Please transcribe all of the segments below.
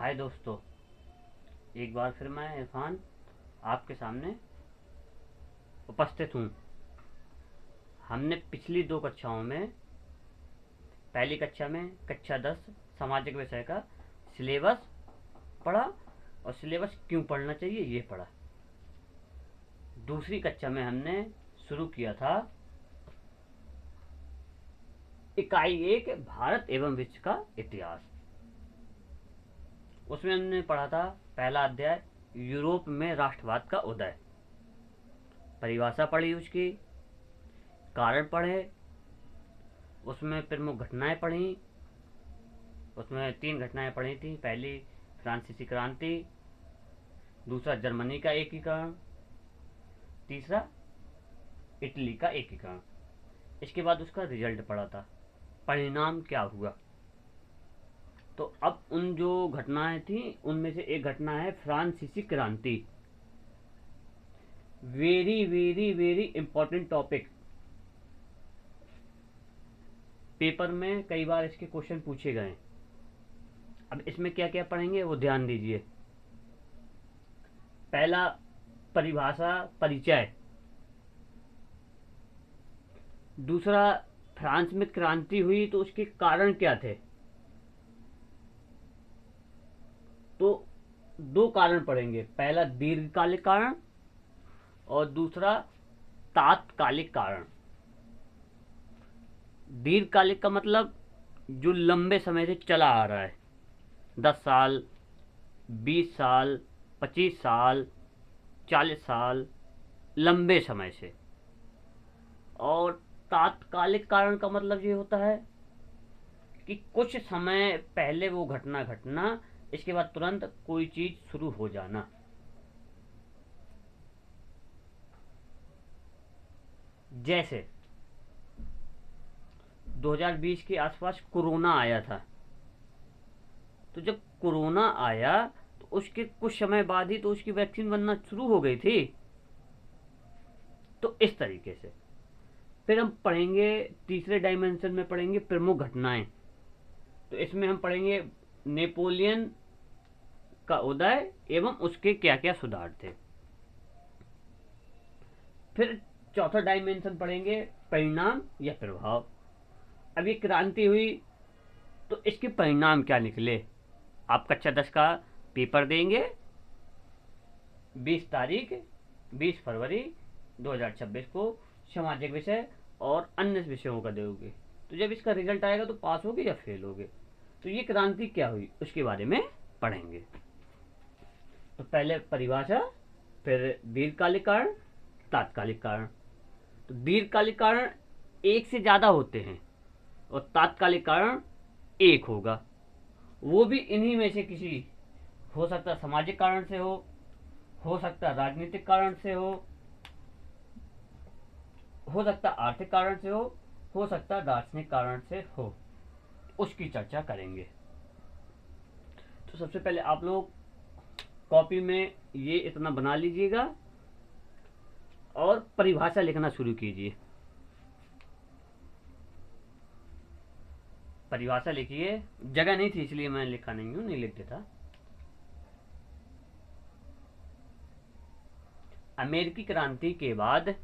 हाय दोस्तों, एक बार फिर मैं इरफान आपके सामने उपस्थित हूँ। हमने पिछली दो कक्षाओं में पहली कक्षा में कक्षा 10 सामाजिक विषय का सिलेबस पढ़ा और सिलेबस क्यों पढ़ना चाहिए ये पढ़ा। दूसरी कक्षा में हमने शुरू किया था इकाई 1 भारत एवं विश्व का इतिहास। उसमें हमने पढ़ा था पहला अध्याय यूरोप में राष्ट्रवाद का उदय, परिभाषा पढ़ी, उसकी कारण पढ़े, उसमें प्रमुख घटनाएं पढ़ी। उसमें 3 घटनाएं पढ़ी थी। पहली फ्रांसीसी क्रांति, दूसरा जर्मनी का एकीकरण, तीसरा इटली का एकीकरण। इसके बाद उसका रिजल्ट पढ़ा था, परिणाम क्या हुआ। तो अब उन जो घटनाएं थी उनमें से एक घटना है फ्रांसीसी क्रांति। Very very very important topic, paper में कई बार इसके क्वेश्चन पूछे गए। अब इसमें क्या क्या पढ़ेंगे वो ध्यान दीजिए। पहला परिभाषा परिचय, दूसरा फ्रांस में क्रांति हुई तो उसके कारण क्या थे। तो 2 कारण पढ़ेंगे, पहला दीर्घकालिक कारण और दूसरा तात्कालिक कारण। दीर्घकालिक का मतलब जो लंबे समय से चला आ रहा है, 10 साल, 20 साल, 25 साल, 40 साल, लंबे समय से। और तात्कालिक कारण का मतलब ये होता है कि कुछ समय पहले वो घटना घटना, इसके बाद तुरंत कोई चीज शुरू हो जाना। जैसे 2020 के आसपास कोरोना आया था, तो जब कोरोना आया तो उसके कुछ समय बाद ही तो उसकी वैक्सीन बनना शुरू हो गई थी। तो इस तरीके से फिर हम पढ़ेंगे, तीसरे डायमेंशन में पढ़ेंगे प्रमुख घटनाएं। तो इसमें हम पढ़ेंगे नेपोलियन का उदय एवं उसके क्या क्या सुधार थे। फिर चौथा डायमेंशन पढ़ेंगे परिणाम या प्रभाव। अब ये क्रांति हुई तो इसके परिणाम क्या निकले। आप कक्षा 10 का पेपर देंगे 20 फरवरी 2026 को, सामाजिक विषय और अन्य विषयों का दोगे। तो जब इसका रिजल्ट आएगा तो पास होगे या फेल होगे। तो ये क्रांति क्या हुई उसके बारे में पढ़ेंगे। तो पहले परिभाषा, फिर दीर्घकालिक कारण, तात्कालिक कारण। तो दीर्घकालिक कारण एक से ज्यादा होते हैं और तात्कालिक कारण एक होगा। वो भी इन्हीं में से किसी, हो सकता सामाजिक कारण से हो सकता राजनीतिक कारण से हो सकता आर्थिक कारण से हो सकता दार्शनिक कारण से हो। उसकी चर्चा करेंगे। तो सबसे पहले आप लोग कॉपी में ये इतना बना लीजिएगा और परिभाषा लिखना शुरू कीजिए। परिभाषा लिखिए, जगह नहीं थी इसलिए मैं लिखा नहीं हूं, नहीं लिख देता। अमेरिकी क्रांति के बाद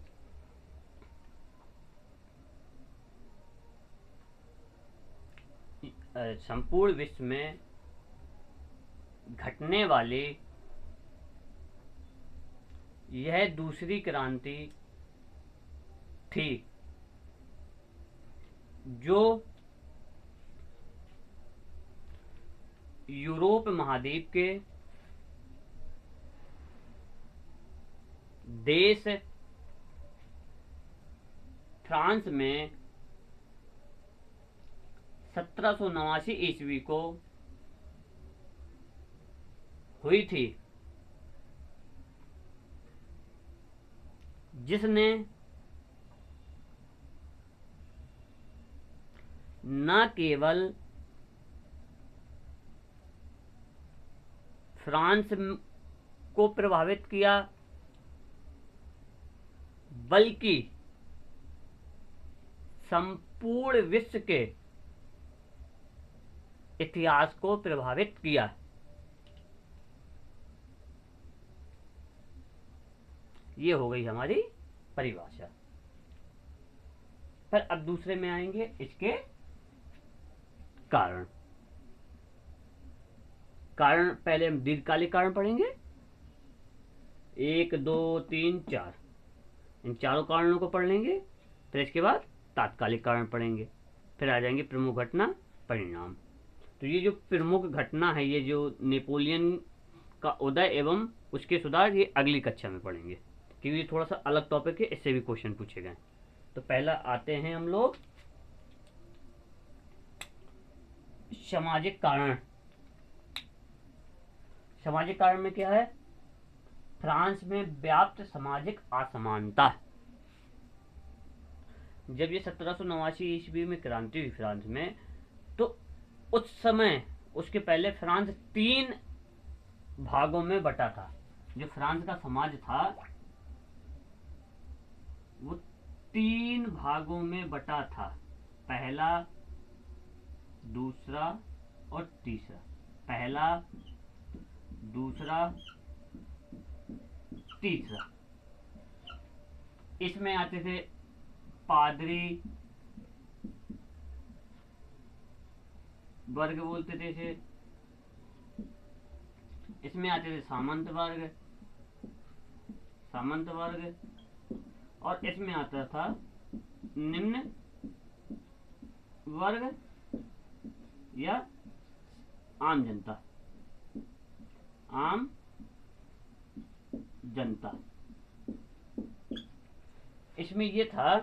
संपूर्ण विश्व में घटने वाली यह दूसरी क्रांति थी जो यूरोप महाद्वीप के देश फ्रांस में 1789 ईस्वी को हुई थी, जिसने न केवल फ्रांस को प्रभावित किया बल्कि संपूर्ण विश्व के इतिहास को प्रभावित किया। ये हो गई हमारी परिभाषा। फिर अब दूसरे में आएंगे इसके कारण। कारण पहले हम दीर्घकालिक कारण पढ़ेंगे, 1 2 3 4, इन चारों कारणों को पढ़ लेंगे। फिर इसके बाद तात्कालिक कारण पढ़ेंगे। फिर आ जाएंगे प्रमुख घटना परिणाम। तो ये जो प्रमुख घटना है, ये जो नेपोलियन का उदय एवं उसके सुधार, ये अगली कक्षा में पढ़ेंगे, क्योंकि ये थोड़ा सा अलग टॉपिक है, इससे भी क्वेश्चन पूछे गए। तो पहला आते हैं हम लोग सामाजिक कारण। सामाजिक कारण में क्या है? फ्रांस में व्याप्त सामाजिक असमानता। जब ये 1789 ईस्वी में क्रांति हुई फ्रांस में, तो उस समय, उसके पहले फ्रांस 3 भागों में बटा था। जो फ्रांस का समाज था वो 3 भागों में बटा था, पहला, दूसरा और तीसरा। पहला, दूसरा, तीसरा। इसमें आते थे पादरी वर्ग बोलते थे इसे, इसमें आते थे सामंत वर्ग, सामंत वर्ग, और इसमें आता था निम्न वर्ग या आम जनता, आम जनता। इसमें ये था,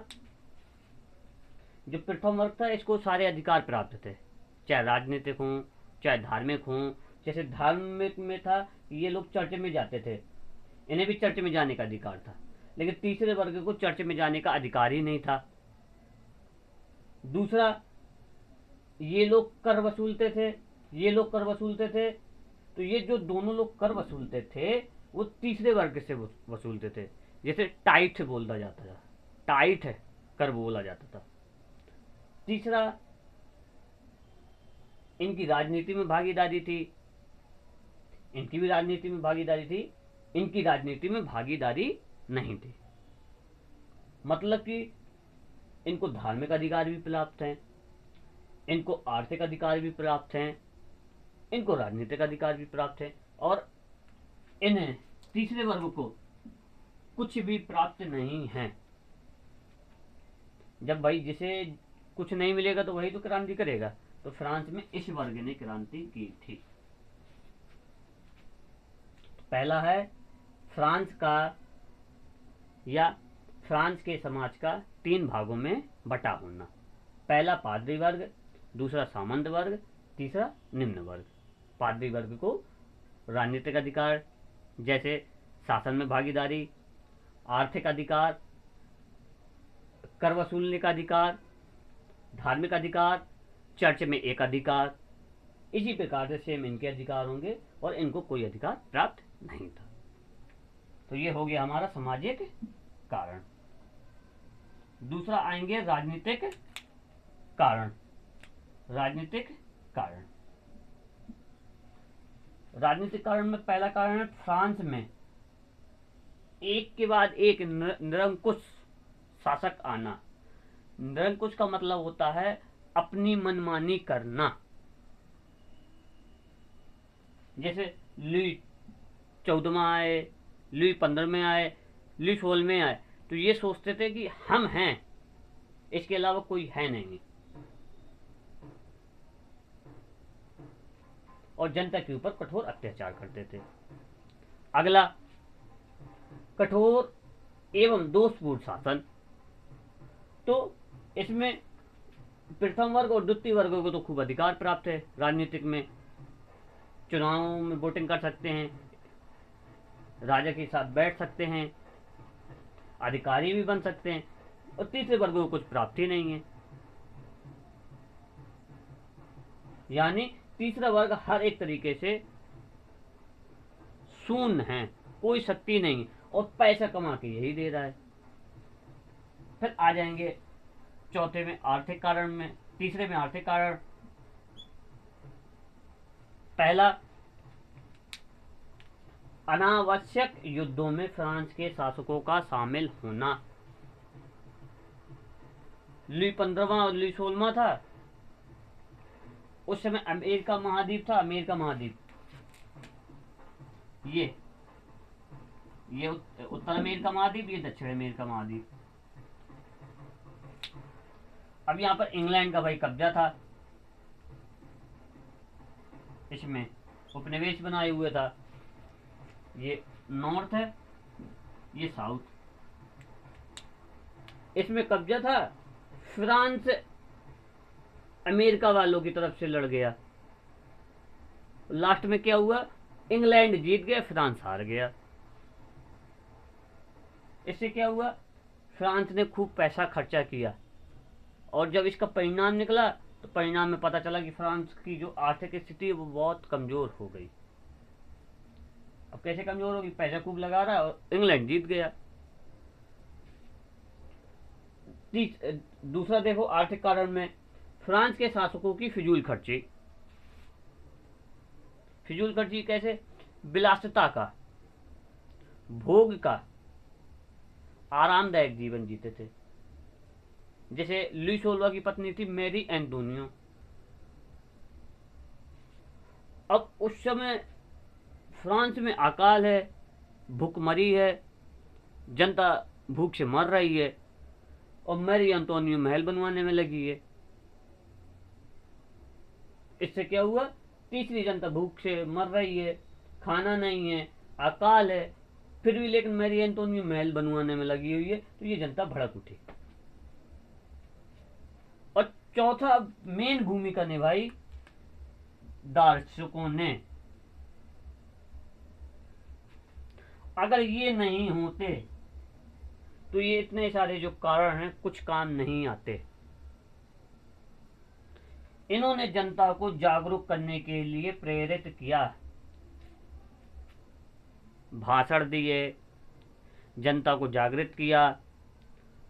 जो प्रथम वर्ग था इसको सारे अधिकार प्राप्त थे, चाहे राजनीतिक हों चाहे धार्मिक हों। जैसे धार्मिक में था, ये लोग चर्च में जाते थे, इन्हें भी चर्च में जाने का अधिकार था। लेकिन तीसरे वर्ग को चर्च में जाने का अधिकार ही नहीं था। दूसरा, ये लोग कर वसूलते थे, ये लोग कर वसूलते थे। तो ये जो दोनों लोग कर वसूलते थे वो तीसरे वर्ग से वसूलते थे, जैसे टाइट बोला जाता था, टाइट है कर बोला जाता था। तीसरा, इनकी राजनीति में भागीदारी थी, इनकी भी राजनीति में भागीदारी थी, इनकी राजनीति में भागीदारी नहीं थी। मतलब कि इनको धार्मिक अधिकार भी प्राप्त हैं, इनको आर्थिक अधिकार भी प्राप्त हैं, इनको राजनीतिक अधिकार भी प्राप्त है, और इन्हें तीसरे वर्ग को कुछ भी प्राप्त नहीं है। जब भाई जिसे कुछ नहीं मिलेगा तो वही तो क्रांति करेगा। तो फ्रांस में इस वर्ग ने क्रांति की थी। पहला है फ्रांस का या फ्रांस के समाज का 3 भागों में बटा होना। पहला पादरी वर्ग, दूसरा सामंत वर्ग, तीसरा निम्न वर्ग। पादरी वर्ग को राजनीतिक अधिकार जैसे शासन में भागीदारी, आर्थिक अधिकार, कर वसूलने का अधिकार, धार्मिक अधिकार, चर्च में एक अधिकार। इसी प्रकार से सेम इनके अधिकार होंगे और इनको कोई अधिकार प्राप्त नहीं था। तो ये हो गया हमारा सामाजिक कारण। दूसरा आएंगे राजनीतिक कारण। राजनीतिक कारण, राजनीतिक कारण में पहला कारण है फ्रांस में एक के बाद एक निरंकुश शासक आना। निरंकुश का मतलब होता है अपनी मनमानी करना। जैसे लुई 14वां आए, लुई 15वें आए, लुई 16वें आए, तो ये सोचते थे कि हम हैं, इसके अलावा कोई है नहीं, और जनता के ऊपर कठोर अत्याचार करते थे। अगला, कठोर एवं दोषपूर्ण शासन। तो इसमें प्रथम वर्ग और द्वितीय वर्ग को तो खूब अधिकार प्राप्त है, राजनीतिक में चुनावों में वोटिंग कर सकते हैं, राजा के साथ बैठ सकते हैं, अधिकारी भी बन सकते हैं, और तीसरे वर्ग को कुछ प्राप्ति नहीं है। यानी तीसरा वर्ग हर एक तरीके से शून्य है, कोई शक्ति नहीं, और पैसा कमा के यही दे रहा है। फिर आ जाएंगे चौथे में आर्थिक कारण में, तीसरे में आर्थिक कारण। पहला, अनावश्यक युद्धों में फ्रांस के शासकों का शामिल होना। लुई 15वां और लुई 16वां था, उस समय अमेरिका महाद्वीप था। अमेरिका महाद्वीप ये उत्तर अमेरिका महाद्वीप, ये दक्षिण अमेरिका महाद्वीप। अब यहाँ पर इंग्लैंड का भाई कब्जा था, इसमें उपनिवेश बनाए हुए था। ये नॉर्थ है, ये साउथ, इसमें कब्जा था। फ्रांस अमेरिका वालों की तरफ से लड़ गया। लास्ट में क्या हुआ, इंग्लैंड जीत गया, फ्रांस हार गया। इससे क्या हुआ, फ्रांस ने खूब पैसा खर्चा किया, और जब इसका परिणाम निकला तो परिणाम में पता चला कि फ्रांस की जो आर्थिक स्थिति है वो बहुत कमजोर हो गई। अब कैसे कमजोर होगी, पैसा खूब लगा रहा और इंग्लैंड जीत गया। दूसरा देखो आर्थिक कारण में, फ्रांस के शासकों की फिजूल खर्ची। फिजूल खर्ची कैसे, विलासिता का, भोग का, आरामदायक जीवन जीते थे। जैसे लुई 16 की पत्नी थी मैरी एंटोनियो। अब उस समय फ्रांस में अकाल है, भूखमरी है, जनता भूख से मर रही है, और मैरी एंटोनियो महल बनवाने में लगी है। इससे क्या हुआ, तीसरी जनता भूख से मर रही है, खाना नहीं है, अकाल है, फिर भी लेकिन मैरी एंटोनियो महल बनवाने में लगी हुई है, तो ये जनता भड़क उठी। और चौथा मेन भूमिका निभाई दार्शनिकों ने। अगर ये नहीं होते तो ये इतने सारे जो कारण हैं कुछ काम नहीं आते। इन्होंने जनता को जागरूक करने के लिए प्रेरित किया, भाषण दिए, जनता को जागृत किया,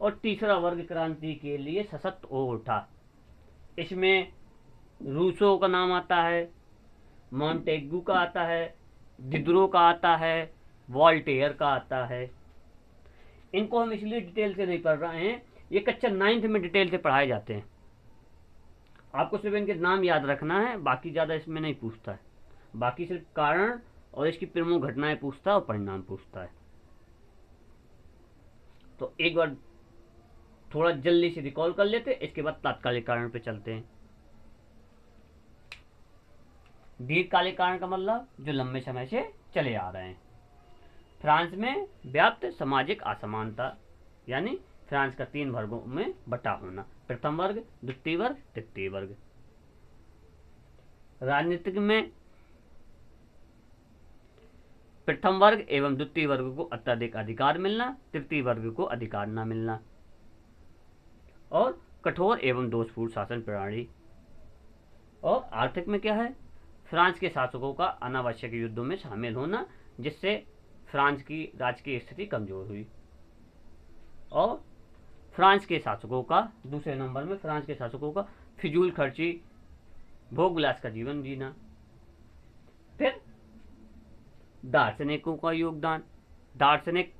और तीसरा वर्ग क्रांति के लिए सशक्त हो उठा। इसमें रूसो का नाम आता है, मॉन्टेग्यू का आता है, दिदरो का आता है, वॉल्टेयर का आता है। इनको हम इसलिए डिटेल से नहीं पढ़ रहे हैं, ये कक्षा 9th में डिटेल से पढ़ाए जाते हैं। आपको सिर्फ इनके नाम याद रखना है, बाकी ज़्यादा इसमें नहीं पूछता है। बाकी सिर्फ कारण और इसकी प्रमुख घटनाएं पूछता है और परिणाम पूछता है। तो एक बार थोड़ा जल्दी से रिकॉल कर लेते, इसके बाद तात्कालिक कारण पे चलते हैं। दीर्घकालिक कारण का मतलब जो लंबे समय से चले आ रहे हैं। फ्रांस में व्याप्त सामाजिक असमानता, यानी फ्रांस का 3 वर्गों में बटा होना, प्रथम वर्ग, द्वितीय वर्ग, तृतीय वर्ग। राजनीतिक में प्रथम वर्ग एवं द्वितीय वर्ग को अत्यधिक अधिकार मिलना, तृतीय वर्ग को अधिकार न मिलना, और कठोर एवं दोषपूर्ण शासन प्रणाली। और आर्थिक में क्या है, फ्रांस के शासकों का अनावश्यक युद्धों में शामिल होना, जिससे फ्रांस की राजकीय स्थिति कमजोर हुई। और फ्रांस के शासकों का, दूसरे नंबर में फ्रांस के शासकों का फिजूल खर्ची, भोग विलास का जीवन जीना। फिर दार्शनिकों का योगदान। दार्शनिक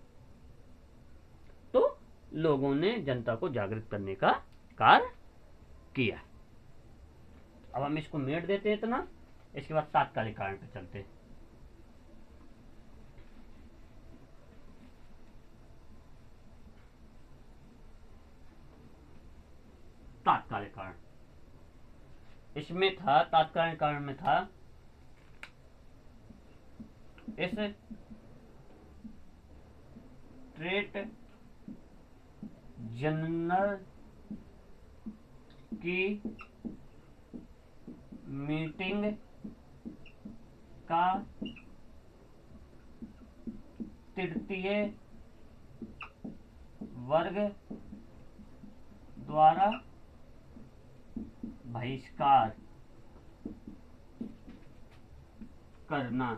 तो लोगों ने जनता को जागृत करने का कार्य किया। अब हम इसको मेट देते हैं इतना, इसके बाद तात्कालिक कारण पे चलते हैं। तात्कालिक कारण इसमें था, तात्कालिक कारण में था इस स्टेट जनरल की मीटिंग का तृतीय वर्ग द्वारा बहिष्कार करना।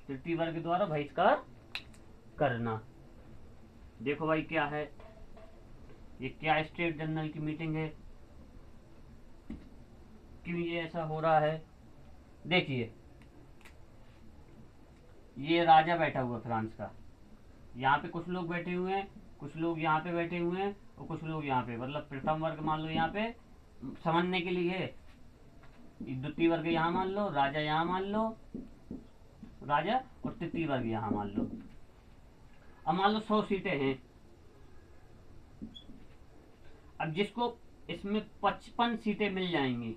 तृतीय वर्ग द्वारा बहिष्कार करना। देखो भाई क्या है, ये क्या स्टेट जनरल की मीटिंग है, क्यों ये ऐसा हो रहा है। देखिए ये राजा बैठा हुआ फ्रांस का, यहाँ पे कुछ लोग बैठे हुए हैं, कुछ लोग यहाँ पे बैठे हुए हैं और कुछ लोग यहाँ पे, मतलब प्रथम वर्ग मान लो यहाँ पे समझने के लिए, द्वितीय वर्ग यहाँ मान लो, राजा यहाँ मान लो, राजा, और तृतीय वर्ग यहाँ मान लो। अब मान लो 100 सीटें हैं। अब जिसको इसमें 55 सीटें मिल जाएंगी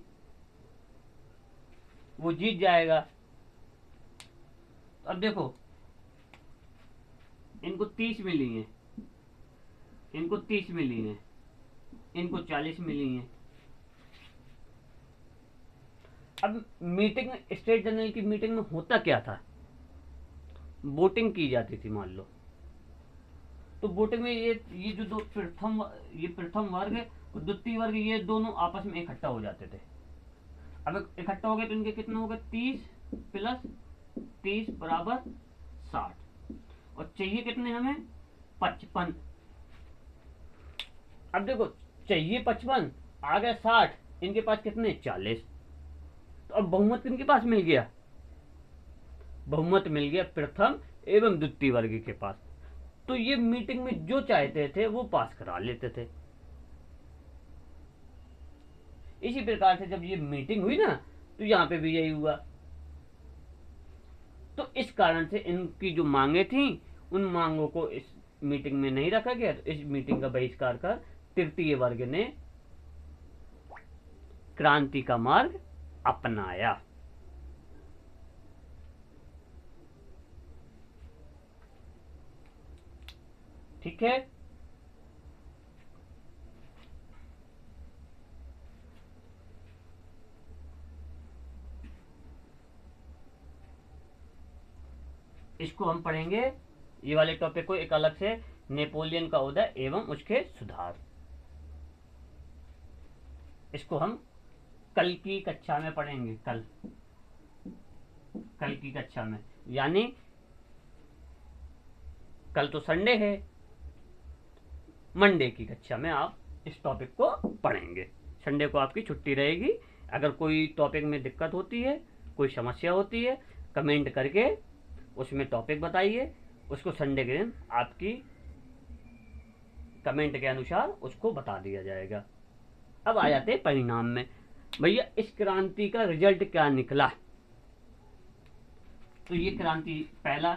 वो जीत जाएगा। अब देखो, इनको 30 मिली हैं, इनको 30 मिली हैं, इनको 40 मिली हैं। अब मीटिंग, स्टेट जनरल की मीटिंग में होता क्या था, वोटिंग की जाती थी मान लो। तो वोटिंग में ये जो दो प्रथम वर्ग और द्वितीय वर्ग, ये दोनों आपस में इकट्ठा हो जाते थे। अब इकट्ठा हो गए तो इनके कितने हो गए, 30 प्लस 30 बराबर 60, और चाहिए कितने हमें, 55। अब देखो, चाहिए 55, आ गए 60, इनके पास कितने, 40। तो अब बहुमत किनके पास मिल गया, बहुमत मिल गया प्रथम एवं द्वितीय वर्ग के पास। तो ये मीटिंग में जो चाहते थे वो पास करा लेते थे। इसी प्रकार से जब ये मीटिंग हुई ना, तो यहां पे भी यही हुआ। तो इस कारण से इनकी जो मांगे थी, उन मांगों को इस मीटिंग में नहीं रखा गया। तो इस मीटिंग का बहिष्कार कर तृतीय वर्ग ने क्रांति का मार्ग अपनाया। ठीक है। इसको हम पढ़ेंगे, ये वाले टॉपिक को एक अलग से, नेपोलियन का उदय एवं उसके सुधार। इसको हम कल की कक्षा में पढ़ेंगे, कल की कक्षा में, यानी कल तो संडे है, मंडे की कक्षा में आप इस टॉपिक को पढ़ेंगे। संडे को आपकी छुट्टी रहेगी। अगर कोई टॉपिक में दिक्कत होती है, कोई समस्या होती है, कमेंट करके उसमें टॉपिक बताइए, उसको संडे के दिन आपकी कमेंट के अनुसार उसको बता दिया जाएगा। अब आ जाते हैं परिणाम में। भैया इस क्रांति का रिजल्ट क्या निकला, तो ये क्रांति पहला,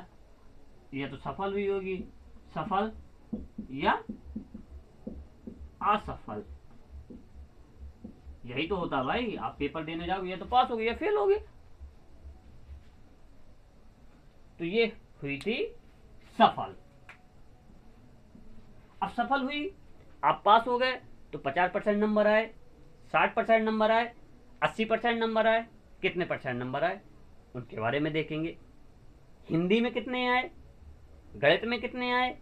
या तो सफल हुई होगी, सफल या असफल, यही तो होता भाई। आप पेपर देने जाओगे, या तो पास हो गए या फेल हो गए। तो ये हुई थी सफल। अब सफल हुई, आप पास हो गए तो 50% नंबर आए, 60% नंबर आए, 80% नंबर आए, कितने परसेंट नंबर आए उनके बारे में देखेंगे। हिंदी में कितने आए, गणित में कितने आए,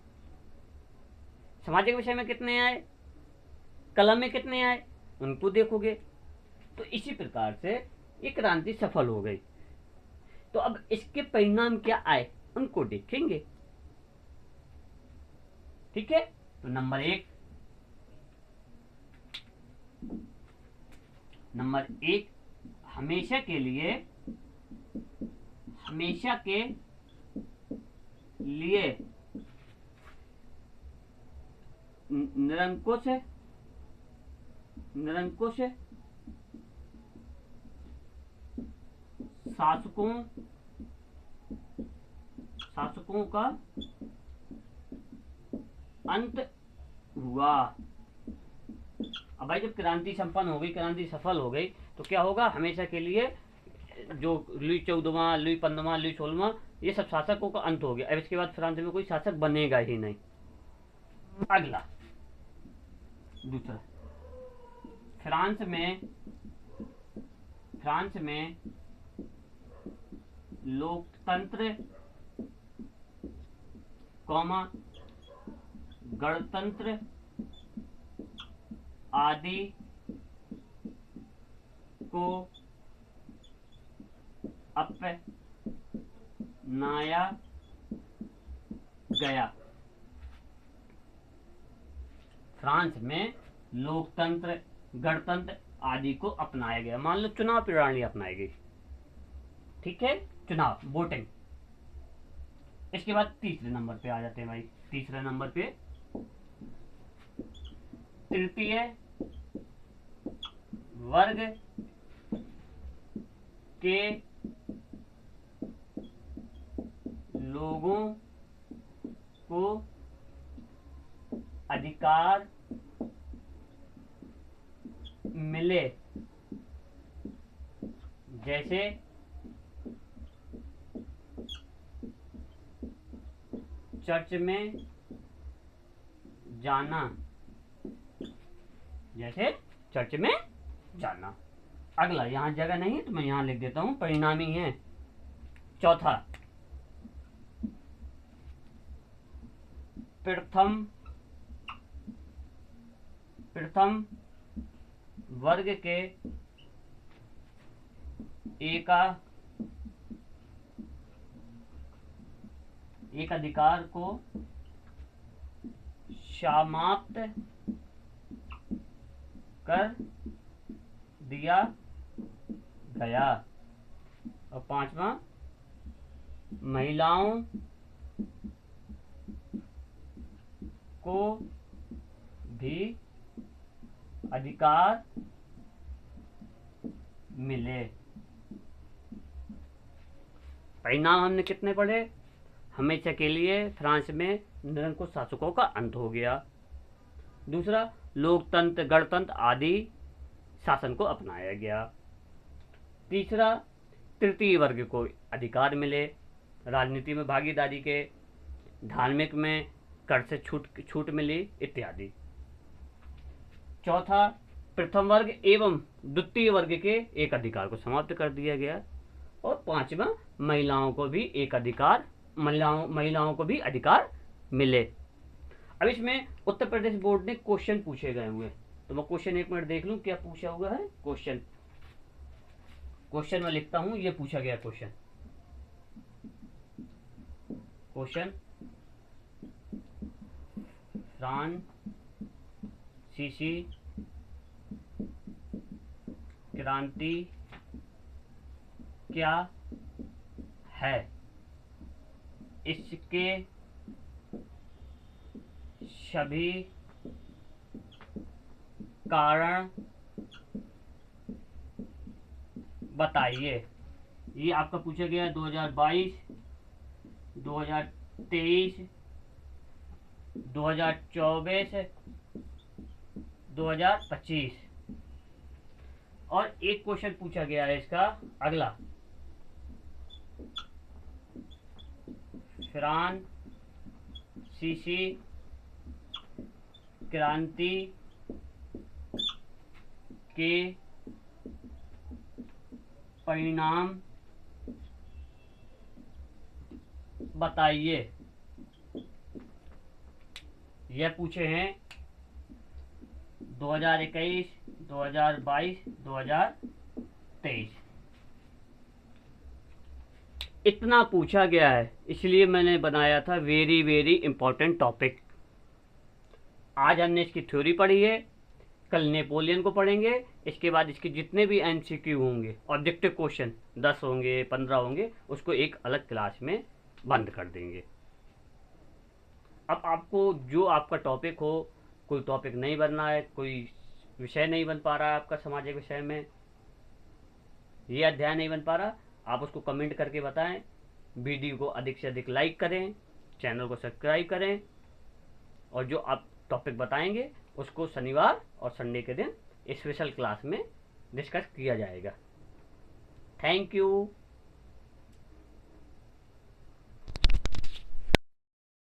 सामाजिक विषय में कितने आए, कला में कितने आए, उनको देखोगे। तो इसी प्रकार से ये क्रांति सफल हो गई। तो अब इसके परिणाम क्या आए उनको देखेंगे। ठीक है। तो नंबर एक, हमेशा के लिए निरंकुश शासकों का अंत हुआ। अब भाई जब क्रांति संपन्न हो गई, क्रांति सफल हो गई, तो क्या होगा, हमेशा के लिए जो लुई 14वां, लुई 15वां, लुई 16वां, ये सब शासकों का अंत हो गया। अब इसके बाद फ्रांस में कोई शासक बनेगा ही नहीं। अगला दूसरा, फ्रांस में लोकतंत्र गणतंत्र आदि को अपनाया गया। फ्रांस में लोकतंत्र, गणतंत्र आदि को अपनाया गया। मान लो चुनाव प्रणाली अपनाई गई। ठीक है, चुनाव, वोटिंग। इसके बाद तीसरे नंबर पे आ जाते हैं भाई। तीसरे नंबर पे तृतीय वर्ग के लोगों को अधिकार मिले, जैसे चर्च में जाना, जैसे चर्च में जाना। अगला, यहां जगह नहीं है तो मैं यहां लिख देता हूं, परिणामी है। चौथा, प्रथम वर्ग के एक अधिकार को समाप्त कर दिया गया। और पांचवा, महिलाओं को भी अधिकार मिले। परिणाम हमने कितने पढ़े? हमेशा के लिए फ्रांस में निरंकुश शासकों का अंत हो गया। दूसरा, लोकतंत्र, गणतंत्र आदि शासन को अपनाया गया। तीसरा, तृतीय वर्ग को अधिकार मिले, राजनीति में भागीदारी के, धार्मिक में कर से छूट मिली इत्यादि। चौथा, प्रथम वर्ग एवं द्वितीय वर्ग के एक अधिकार को समाप्त कर दिया गया। और पांचवा, महिलाओं को भी अधिकार मिले। अब इसमें उत्तर प्रदेश बोर्ड ने क्वेश्चन पूछे गए हुए, तो मैं क्वेश्चन एक मिनट देख लूं क्या पूछा हुआ है। क्वेश्चन मैं लिखता हूं, ये पूछा गया क्वेश्चन फ्रांसीसी क्रांति क्या है, इसके सभी कारण बताइए। ये आपका पूछा गया 2022, 2023, 2024, 2025। और एक क्वेश्चन पूछा गया है इसका अगला, फ्रांसीसी क्रांति के परिणाम बताइए। यह पूछे हैं 2021, 2022, 2023। इतना पूछा गया है, इसलिए मैंने बनाया था वेरी वेरी इंपॉर्टेंट टॉपिक। आज हमने इसकी थ्योरी पढ़ी है, कल नेपोलियन को पढ़ेंगे। इसके बाद इसके जितने भी एमसीक्यू होंगे, ऑब्जेक्टिव क्वेश्चन 10 होंगे, 15 होंगे, उसको एक अलग क्लास में बंद कर देंगे। अब आपको जो आपका टॉपिक हो, कोई टॉपिक नहीं बनना है, कोई विषय नहीं बन पा रहा है आपका सामाजिक विषय में, ये अध्याय नहीं बन पा रहा, आप उसको कमेंट करके बताएं। वीडियो को अधिक से अधिक लाइक करें, चैनल को सब्सक्राइब करें, और जो आप टॉपिक बताएंगे उसको शनिवार और संडे के दिन स्पेशल क्लास में डिस्कस किया जाएगा। Thank you.